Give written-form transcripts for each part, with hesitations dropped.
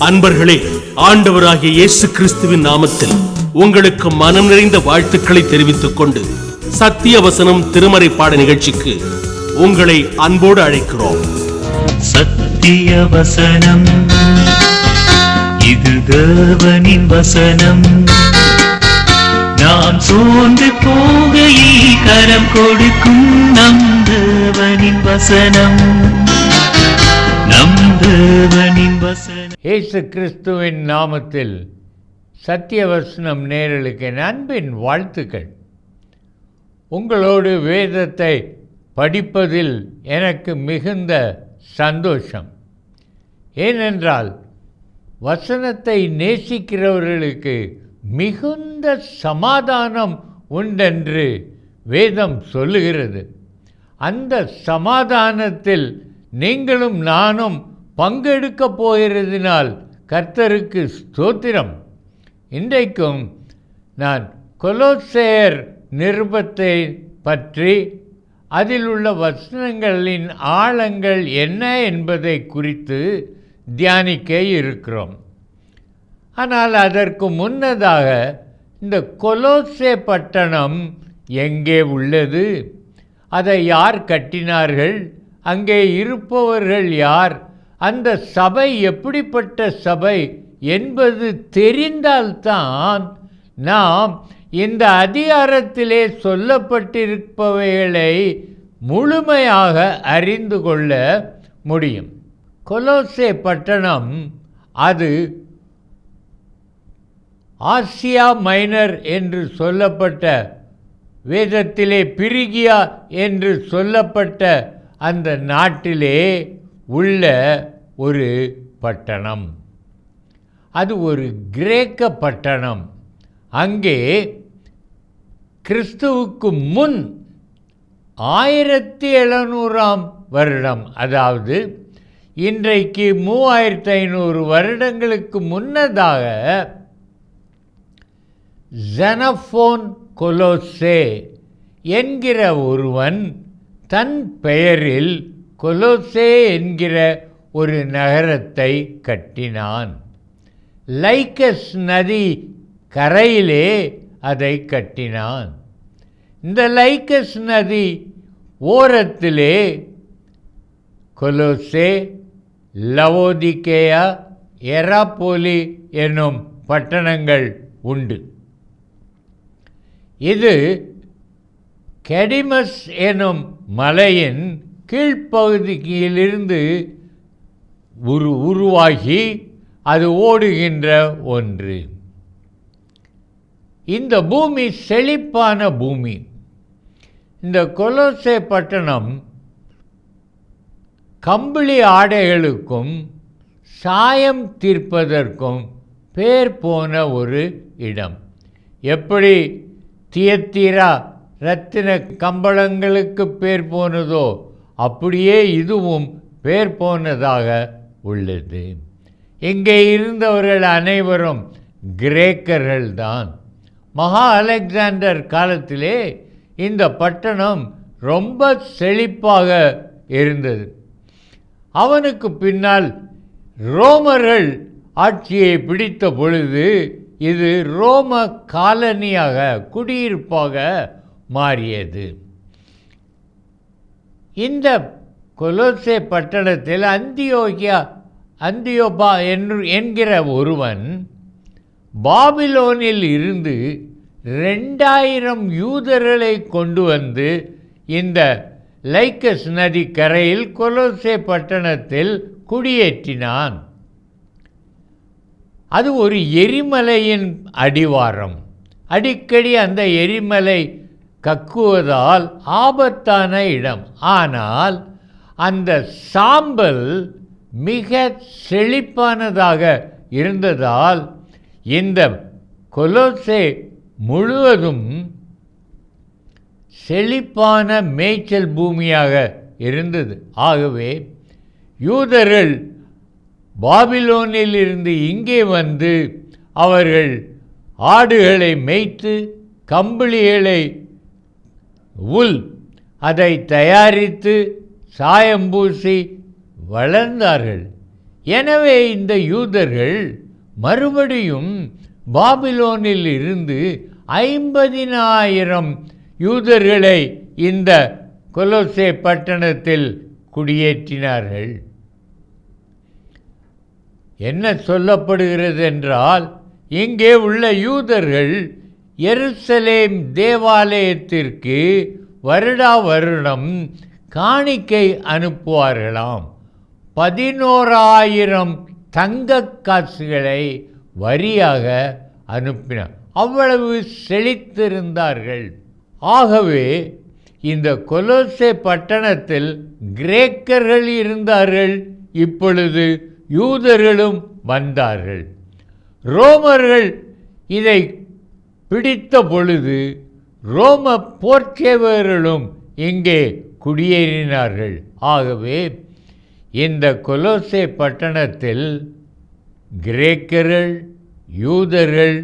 அன்பர்களே, ஆண்டவராகிய இயேசு கிறிஸ்துவின் நாமத்தில் உங்களுக்கு மனம் நிறைந்த வாழ்த்துக்களை தெரிவித்துக் கொண்டு சத்திய வசனம் திருமறை பாட நிகழ்ச்சிக்கு உங்களை அன்போடு அழைக்கிறோம். சத்திய வசனம், இது தேவனின் வசனம். நாம் சோர்ந்து போகையில் கரம் கொடுக்கும் நம் தேவனின் வசனம், நம் தேவனின் வசனம். இயேசு கிறிஸ்துவின் நாமத்தில் சத்தியவசனம் நேயர்களுக்கு அன்பின் வாழ்த்துக்கள். உங்களோடு வேதத்தை படிப்பதில் எனக்கு மிகுந்த சந்தோஷம். ஏனென்றால் வசனத்தை நேசிக்கிறவர்களுக்கு மிகுந்த சமாதானம் உண்டென்று வேதம் சொல்லுகிறது. அந்த சமாதானத்தில் நீங்களும் நானும் பங்கெடுக்க போகிறதினால் கர்த்தருக்கு ஸ்தோத்திரம். இன்றைக்கும் நான் கொலோசேயர் நிருபத்தை பற்றி அதில் உள்ள வசனங்களின் ஆழங்கள் என்ன என்பதை குறித்து தியானிக்க இருக்கிறோம். ஆனால் அதற்கு முன்னதாக இந்த கொலோசே பட்டணம் எங்கே உள்ளது, அதை யார் கட்டினார்கள், அங்கே இருப்பவர்கள் யார், அந்த சபை எப்படிப்பட்ட சபை என்பது தெரிந்தால்தான் நாம் இந்த அதிகாரத்திலே சொல்லப்பட்டிருப்பவைகளை முழுமையாக அறிந்து கொள்ள முடியும். கொலோசே பட்டணம் அது ஆசியா மைனர் என்று சொல்லப்பட்ட, வேதத்திலே பிரிகியா என்று சொல்லப்பட்ட அந்த நாட்டிலே உள்ள ஒரு பட்டணம். அது ஒரு கிரேக்க பட்டணம். அங்கே கிறிஸ்துவுக்கு முன் 1700ஆம் வருடம், அதாவது இன்றைக்கு 3500 வருடங்களுக்கு முன்னதாக ஜெனபோன் கொலோசே என்கிற ஒருவன் தன் பெயரில் கொலோசே என்கிற ஒரு நகரத்தை கட்டினான். லைக்கஸ் நதி கரையிலே அதை கட்டினான். இந்த லைக்கஸ் நதி ஓரத்திலே கொலோசே, லவோதிகேயா, எராப்போலி என்னும் பட்டணங்கள் உண்டு. இது கெடிமஸ் எனும் மலையின் கீழ்ப்பகுதியிலிருந்து உருவாகி அது ஓடுகின்ற ஒன்று. இந்த பூமி செழிப்பான பூமி. இந்த கொலோசே பட்டணம் கம்பளி ஆடைகளுக்கும் சாயம் தீர்ப்பதற்கும் பேர் போன ஒரு இடம். எப்படி தியத்தீரா இரத்தின கம்பளங்களுக்கு பேர் போனதோ அப்படியே இதுவும் பேர் போனதாக உள்ளது. இங்கே இருந்தவர்கள் அனைவரும் கிரேக்கர்கள்தான். மகா அலெக்சாண்டர் காலத்திலே இந்த பட்டணம் ரொம்ப செழிப்பாக இருந்தது. அவனுக்கு பின்னால் ரோமர்கள் ஆட்சியை பிடித்த பொழுது இது ரோம காலனியாக, குடியிருப்பாக மாறியது. இந்த கொலோசே பட்டணத்தில் அந்தியோபா என்கிற ஒருவன் பாபிலோனில் இருந்து 2000 யூதர்களை கொண்டு வந்து இந்த லைக்கஸ் நதி கரையில் கொலோசே பட்டணத்தில் குடியேற்றினான். அது ஒரு எரிமலையின் அடிவாரம். அடிக்கடி அந்த எரிமலை கக்குவதால் ஆபத்தான இடம். ஆனால் அந்த சாம்பல் மிக செழிப்பானதாக இருந்ததால் இந்த கொலோசே முழுவதும் செழிப்பான மேய்ச்சல் பூமியாக இருந்தது. ஆகவே யூதர்கள் பாபிலோனில் இருந்து இங்கே வந்து அவர்கள் ஆடுகளை மேய்த்து கம்பளிகளை அதை தயாரித்து சாயம் பூசி வளர்ந்தார்கள். எனவே இந்த யூதர்கள் மறுபடியும் பாபிலோனில் இருந்து 50,000 யூதர்களை இந்த கொலோசே பட்டணத்தில் குடியேற்றினார்கள். என்ன சொல்லப்படுகிறது என்றால், இங்கே உள்ள யூதர்கள் எருசலேம் தேவாலயத்திற்கு வருடா வருடம் காணிக்கை அனுப்புவார்களாம். 11,000 தங்க காசுகளை வரியாக அனுப்பினார். அவ்வளவு செழித்திருந்தார்கள். ஆகவே இந்த கொலோசே பட்டணத்தில் கிரேக்கர்கள் இருந்தார்கள். இப்பொழுது யூதர்களும் வந்தார்கள். ரோமர்கள் இதை பிடித்த பொழுது ரோம போர்ச்சேவர்களும் இங்கே குடியேறினார்கள். ஆகவே இந்த கொலோசே பட்டணத்தில் கிரேக்கர்கள், யூதர்கள்,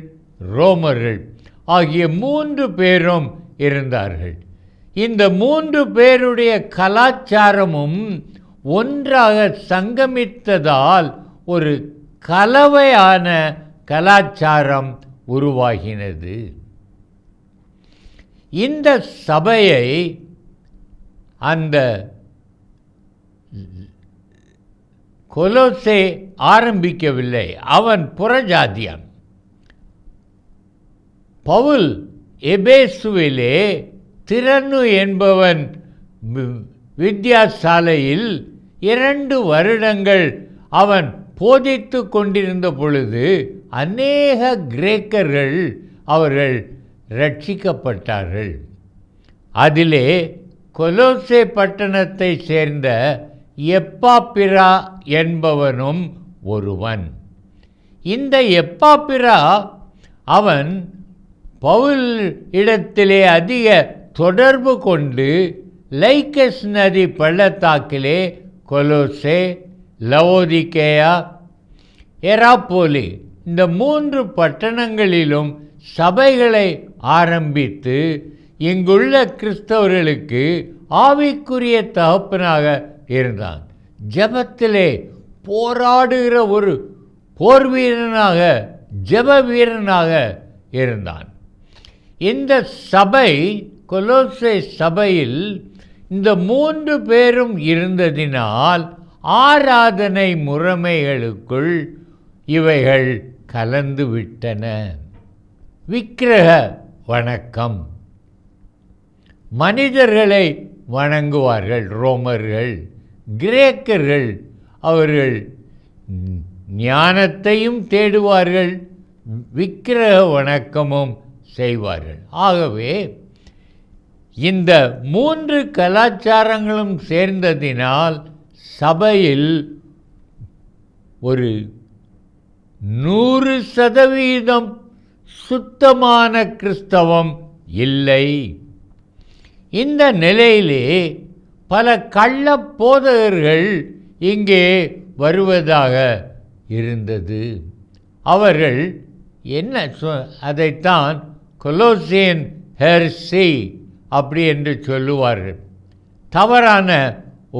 ரோமர்கள் ஆகிய 3 பேரும் இருந்தார்கள். இந்த 3 பேருடைய கலாச்சாரமும் ஒன்றாக சங்கமித்ததால் ஒரு கலவையான கலாச்சாரம் உருவாகினது. இந்த சபையை அந்த கொலோசே ஆரம்பிக்கவில்லை. அவன் புறஜாதியான். பவுல் எபேசுவிலே திறனு என்பவன் வித்யாசாலையில் 2 வருடங்கள் அவன் போதித்து கொண்டிருந்த பொழுது அநேக கிரேக்கர்கள் அவர்கள் ரட்சிக்கப்பட்டார்கள். அதிலே கொலோசே பட்டணத்தை சேர்ந்த எப்பாப்பிரா என்பவனும் ஒருவன். இந்த எப்பாப்பிரா அவன் பவுல் இடத்திலே அதிக தொடர்பு கொண்டு லைக்கஸ் நதி பள்ளத்தாக்கிலே கொலோசே, லவோதிக்கேயா, எராப்போலி இந்த 3 பட்டணங்களிலும் சபைகளை ஆரம்பித்து இங்குள்ள கிறிஸ்தவர்களுக்கு ஆவிக்குரிய தகப்பனாக இருந்தான். ஜெபத்திலே போராடுகிற ஒரு போர் வீரனாக, ஜெப வீரனாக இருந்தான். இந்த சபை, கொலோசே சபையில் இந்த 3 பேரும் இருந்ததினால் ஆராதனை முறைமைகளுக்குள் இவைகள் கலந்து விட்டன. விக்கிரக வணக்கம். மனிதர்களை வணங்குவார்கள் ரோமர்கள். கிரேக்கர்கள் அவர்கள் ஞானத்தையும் தேடுவார்கள், விக்கிரக வணக்கமும் செய்வார்கள். ஆகவே இந்த 3 கலாச்சாரங்களும் சேர்ந்ததினால் சபையில் ஒரு 100% சுத்தமான கிறிஸ்தவம் இல்லை. இந்த நிலையிலே பல கள்ள போதகர்கள் இங்கே வருவதாக இருந்தது. அவர்கள் என்ன அதைத்தான் கொலோசியன் ஹெர்சி அப்படி என்று சொல்லுவார்கள். தவறான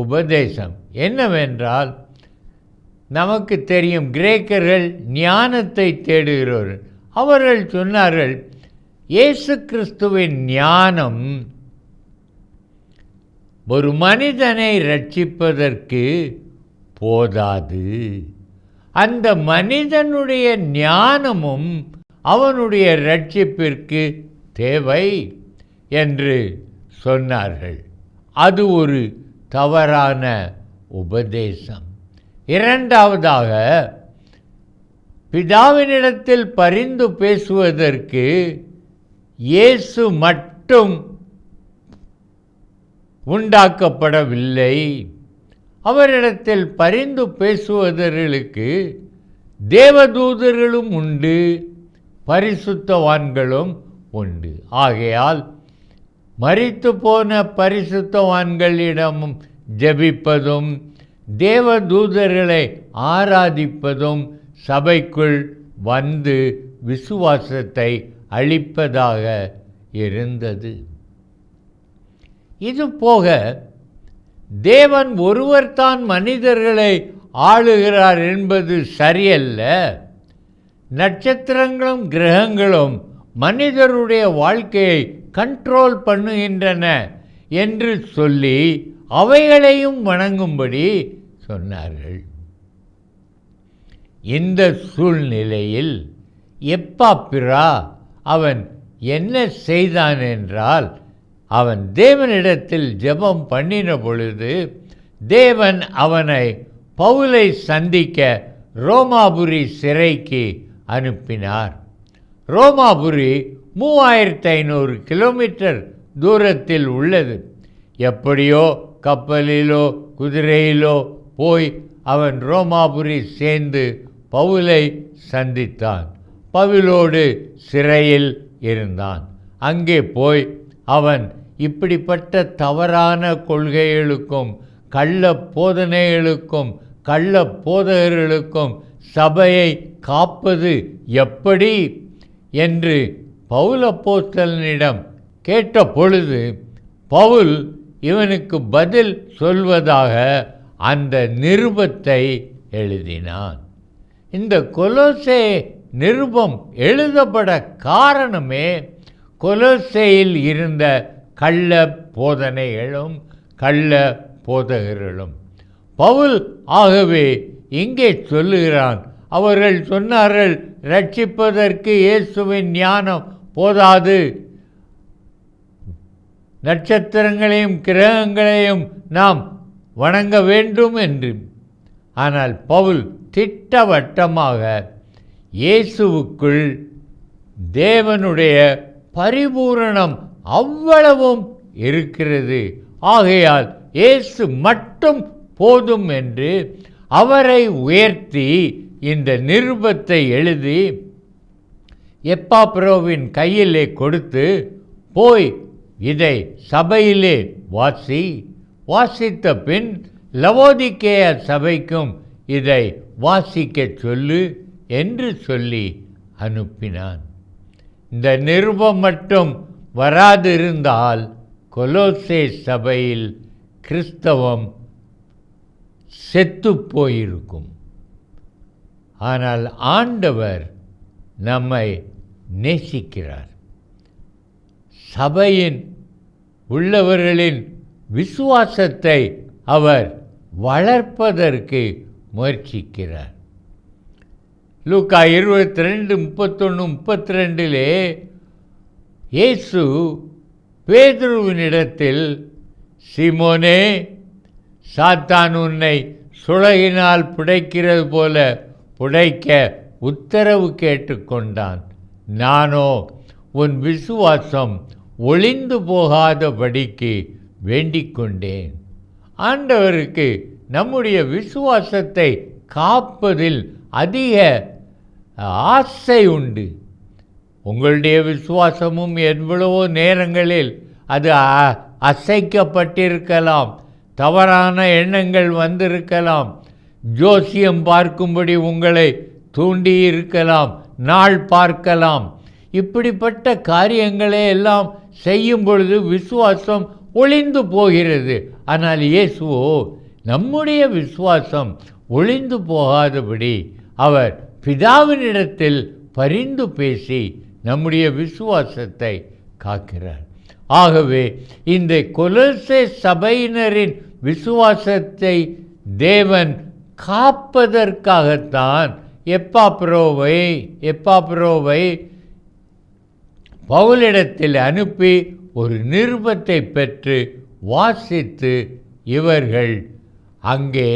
உபதேசம். என்னவென்றால், நமக்கு தெரியும் கிரேக்கர்கள் ஞானத்தை தேடுகிறவர்கள். அவர்கள் சொன்னார்கள், இயேசு கிறிஸ்துவின் ஞானம் ஒரு மனிதனை ரட்சிப்பதற்கு போதாது. அந்த மனிதனுடைய ஞானமும் அவனுடைய ரட்சிப்பிற்கு தேவை என்று சொன்னார்கள். அது ஒரு தவறான உபதேசம். இரண்டாவதாக, பிதாவினிடத்தில் பரிந்து பேசுவதற்கு இயேசு மட்டும் உண்டாக்கப்படவில்லை. அவரிடத்தில் பரிந்து பேசுவதற்கு தேவதூதர்களும் உண்டு, பரிசுத்தவான்களும் உண்டு. ஆகையால் மரித்து போன பரிசுத்தவான்களிடமும் ஜெபிப்பதும் தேவதூதர்களை ஆராதிப்பதும் சபைக்குள் வந்து விசுவாசத்தை அளிப்பதாக இருந்தது. இது போக தேவன் ஒருவர்தான் மனிதர்களை ஆளுகிறார் என்பது சரியல்ல. நட்சத்திரங்களும் கிரகங்களும் மனிதருடைய வாழ்க்கையை கண்ட்ரோல் பண்ணுகின்றன என்று சொல்லி அவைகளையும் வணங்கும்படி சொன்னார்கள். இந்த சூழ்நிலையில் எப்பாப்பிரா அவன் என்ன செய்தான் என்றால், அவன் தேவனிடத்தில் ஜெபம் பண்ணின பொழுது தேவன் அவனை பவுலை சந்திக்க ரோமாபுரி சிறைக்கு அனுப்பினார். ரோமாபுரி 3500 கிலோமீட்டர் தூரத்தில் உள்ளது. எப்படியோ கப்பலிலோ குதிரையிலோ போய் அவன் ரோமாபுரி சேர்ந்து பவுலை சந்தித்தான். பவுலோடு சிறையில் இருந்தான். அங்கே போய் அவன் இப்படிப்பட்ட தவறான கொள்கைகளுக்கும் கள்ள போதனைகளுக்கும் கள்ள போதகர்களுக்கும் சபையை காப்பது எப்படி என்று பவுல் அப்போஸ்தலனிடம் கேட்ட பொழுது பவுல் இவனுக்கு பதில் சொல்வதாக அந்த நிருபத்தை எழுதினான். இந்த கொலோசே நிருபம் எழுதப்பட காரணமே கொலோசேயில் இருந்த கள்ள போதனைகளும் கள்ள போதகர்களும். பவுல் ஆகவே இங்கே சொல்லுகிறான், அவர்கள் சொன்னார்கள், ரட்சிப்பதற்கு இயேசுவின் ஞானம் போதாது, நட்சத்திரங்களையும் கிரகங்களையும் நாம் வணங்க வேண்டும் என்று. ஆனால் பவுல் திட்டவட்டமாக இயேசுவுக்குள் தேவனுடைய பரிபூரணம் அவ்வளவும் இருக்கிறது, ஆகையால் இயேசு மட்டும் போதும் என்று அவரை உயர்த்தி இந்த நிருபத்தை எழுதி எப்பாப்பிரோவின் கையிலே கொடுத்து, போய் இதை சபையிலே வாசித்த பின் லவோதிக்கேய சபைக்கும் இதை வாசிக்க சொல்லு என்று சொல்லி அனுப்பினான். இந்த நிருபம் மட்டும் வராதிருந்தால் கொலோசே சபையில் கிறிஸ்தவம் செத்து போயிருக்கும். ஆனால் ஆண்டவர் நம்மை நேசிக்கிறார். சபையின் உள்ளவர்களின் விசுவாசத்தை அவர் வளர்ப்பதற்கு முயற்சிக்கிறார். லூக்கா 22:31-32 இயேசு பேதுருவினிடத்தில், சீமோனே, சாத்தான் உன்னை சுளகினால் புடைக்கிறது போல புடைக்க உத்தரவு கேட்டுக்கொண்டான். நானோ உன் விசுவாசம் ஒளிந்து போகாதபடிக்கு வேண்டிக் கொண்டேன். ஆண்டவருக்கு நம்முடைய விசுவாசத்தை காப்பதில் அதிக ஆசை உண்டு. உங்களுடைய விசுவாசமும் எவ்வளவோ நேரங்களில் அது அசைக்கப்பட்டிருக்கலாம், தவறான எண்ணங்கள் வந்திருக்கலாம், ஜோசியம் பார்க்கும்படி உங்களை தூண்டி இருக்கலாம், நாள் பார்க்கலாம். இப்படிப்பட்ட காரியங்களை எல்லாம் செய்யும் பொழுது விசுவாசம் ஒளிந்து போகிறது. ஆனால் இயேசுவோ நம்முடைய விசுவாசம் ஒளிந்து போகாதபடி அவர் பிதாவினிடத்தில் பரிந்து பேசி நம்முடைய விசுவாசத்தை காக்கிறார். ஆகவே இந்த கொலோசே சபையினரின் விசுவாசத்தை தேவன் காப்பதற்காகத்தான் எப்பாப்பிரோவை பவுலிடத்தில் அனுப்பி ஒரு நிருபத்தை பெற்று வாசித்து இவர்கள் அங்கே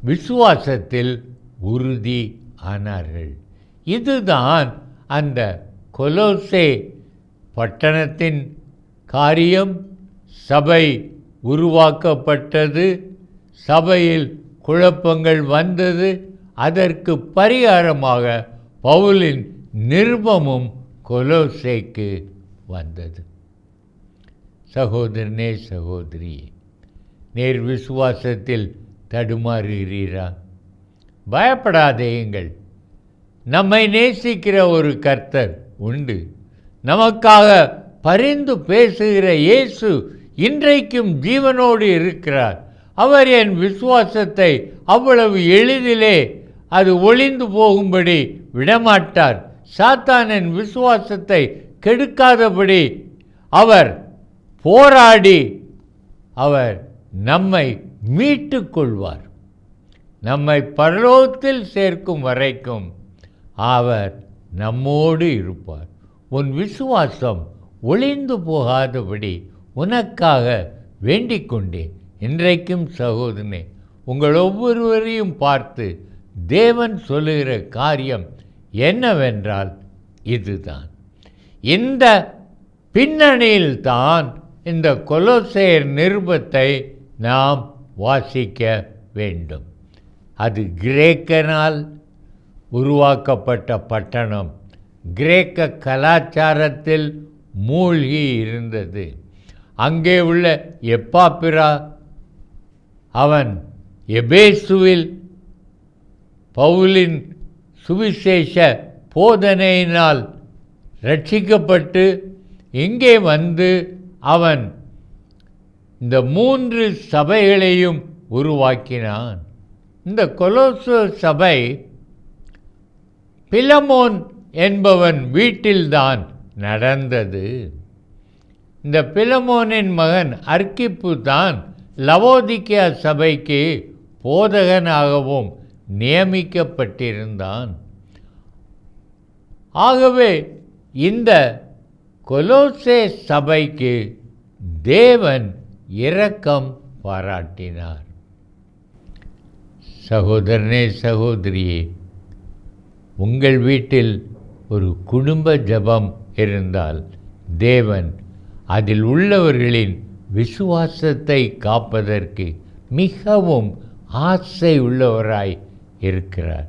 விசுவாசத்தில் உறுதி ஆனார்கள். இதுதான் அந்த கொலோசே பட்டணத்தின் காரியம். சபை உருவாக்கப்பட்டது, சபையில் குழப்பங்கள் வந்தது. அதற்கு பரிகாரமாக பவுலின் நிருபமும் கொலோசேக்கு வந்தது. சகோதரனே, சகோதரியே, நேர் விசுவாசத்தில் தடுமாறுகிறீரா? பயப்படாதேயுங்கள். நம்மை நேசிக்கிற ஒரு கர்த்தர் உண்டு. நமக்காக பரிந்து பேசுகிற இயேசு இன்றைக்கும் ஜீவனோடு இருக்கிறார். அவர் என் விசுவாசத்தை அவ்வளவு எளிதிலே அது ஒளிந்து போகும்படி விடமாட்டார். சாத்தான் என் விசுவாசத்தை கெடுக்காதபடி அவர் போராடி அவர் நம்மை மீட்டு கொள்வார். நம்மை பரலோகத்தில் சேர்க்கும் வரைக்கும் அவர் நம்மோடு இருப்பார். உன் விசுவாசம் ஒளிந்து போகாதபடி உனக்காக வேண்டிக் கொண்டேன். இன்றைக்கும் சகோதரனே, உங்கள் ஒவ்வொருவரையும் பார்த்து தேவன் சொல்லுகிற காரியம் என்னவென்றால் இதுதான். இந்த பின்னணியில்தான் இந்த கொலோசையர் நிருபத்தை நாம் வாசிக்க வேண்டும். அது கிரேக்கனால் உருவாக்கப்பட்ட பட்டணம். கிரேக்க கலாச்சாரத்தில் மூழ்கி இருந்தது. அங்கே உள்ள எப்பாப்பிரா அவன் எபேசுவில் பவுலின் சுவிசேஷ போதனையினால் ரட்சிக்கப்பட்டு இங்கே வந்து அவன் இந்த 3 சபைகளையும் உருவாக்கினான். இந்த கொலோசு சபை பிலமோன் என்பவன் வீட்டில்தான் நடந்தது. இந்த பிலமோனின் மகன் அர்க்கிப்பு தான் லவோதிக்கேயா சபைக்கு போதகனாகவும் நியமிக்கப்பட்டிருந்தான். ஆகவே இந்த கொலோசே சபைக்கு தேவன் இரக்கம் பாராட்டினார். சகோதரனே, சகோதரியே, உங்கள் வீட்டில் ஒரு குடும்ப ஜெபம் இருந்தால் தேவன் அதில் உள்ளவர்களின் விசுவாசத்தை காப்பதற்கு மிகவும் ஆசை உள்ளவராய் இருக்கிறார்.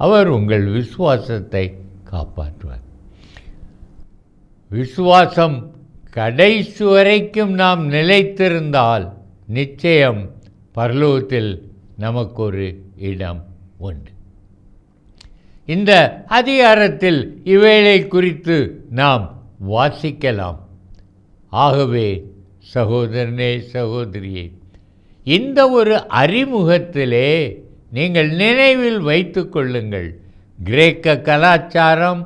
அவர் உங்கள் விசுவாசத்தை காப்பாற்றுவார். விசுவாசம் கடைசி வரைக்கும் நாம் நிலைத்திருந்தால் நிச்சயம் பரலோகத்தில் நமக்கு ஒரு இடம் உண்டு. இந்த அதிகாரத்தில் இவைகளை குறித்து நாம் வாசிக்கலாம். ஆகவே சகோதரனே, சகோதரியே, இந்த ஒரு அறிமுகத்திலே நீங்கள் நினைவில் வைத்து கொள்ளுங்கள். கிரேக்க கலாச்சாரம்,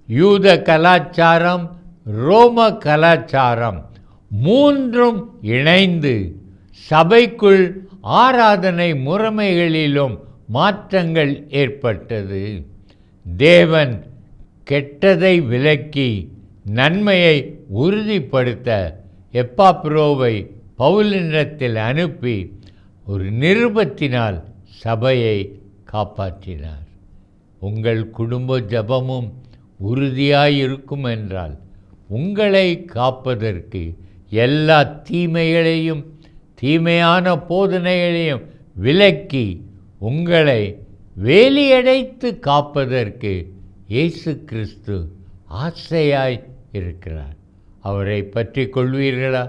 யூத கலாச்சாரம், ரோம கலாச்சாரம் 3ம் இணைந்து சபைக்குள் ஆராதனை முறைமைகளிலும் மாற்றங்கள் ஏற்பட்டது. தேவன் கெட்டதை விலக்கி நன்மையை உறுதிப்படுத்த எப்பாப்பிரோவை பவுலினிடத்தில் அனுப்பி ஒரு நிருபத்தினால் சபையை காப்பாற்றினார். உங்கள் குடும்ப ஜெபமும் உறுதியாயிருக்கும் என்றால் உங்களை காப்பதற்கு எல்லா தீமைகளையும் தீமையான போதனைகளையும் விலக்கி உங்களை வேலியடைத்து காப்பதற்கு இயேசு கிறிஸ்து ஆசையாய் இருக்கிறார். அவரை பற்றி கொள்வீர்களா?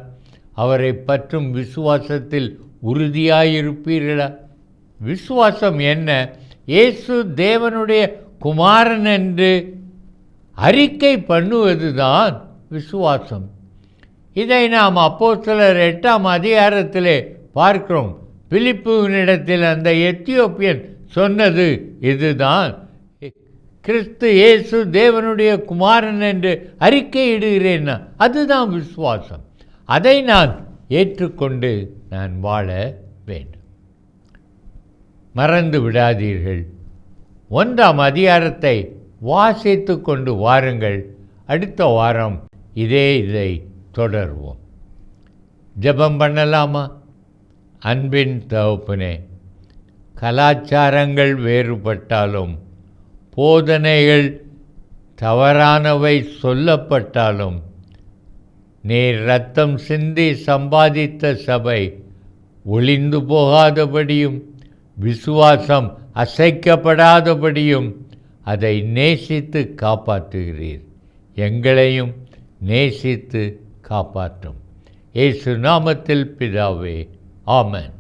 அவரை பற்றும் விசுவாசத்தில் உறுதியாயிருப்பீர்களா? விசுவாசம் என்ன? இயேசு தேவனுடைய குமாரன் என்று அறிக்கை பண்ணுவதுதான் விசுவாசம். இதை நாம் அப்போஸ்தலர் 8ஆம் அதிகாரத்திலே பார்க்கிறோம். பிலிப்புவினிடத்தில் அந்த எத்தியோப்பியன் சொன்னது இதுதான். கிறிஸ்து இயேசு தேவனுடைய குமாரன் என்று அறிக்கையிடுகிறேன். அதுதான் விசுவாசம். அதை நான் ஏற்றுக்கொண்டு நான் வாழ வேண்டும். மறந்து விடாதீர்கள். 1ஆம் அதிகாரத்தை வாசித்து கொண்டு வாருங்கள். அடுத்த வாரம் இதை தொடர்வோம். ஜெபம் பண்ணலாமா? அன்பின் தகப்பனே, கலாச்சாரங்கள் வேறுபட்டாலும் போதனைகள் தவறானவை சொல்லப்பட்டாலும் நீர் இரத்தம் சிந்தி சம்பாதித்த சபை ஒளிந்து போகாதபடியும் விசுவாசம் அசைக்கப்படாதபடியும் அதை நேசித்து காப்பாற்றுகிறீர். எங்களையும் நேசித்து காப்பாற்றும். இயேசு நாமத்தில் பிதாவே, ஆமென்.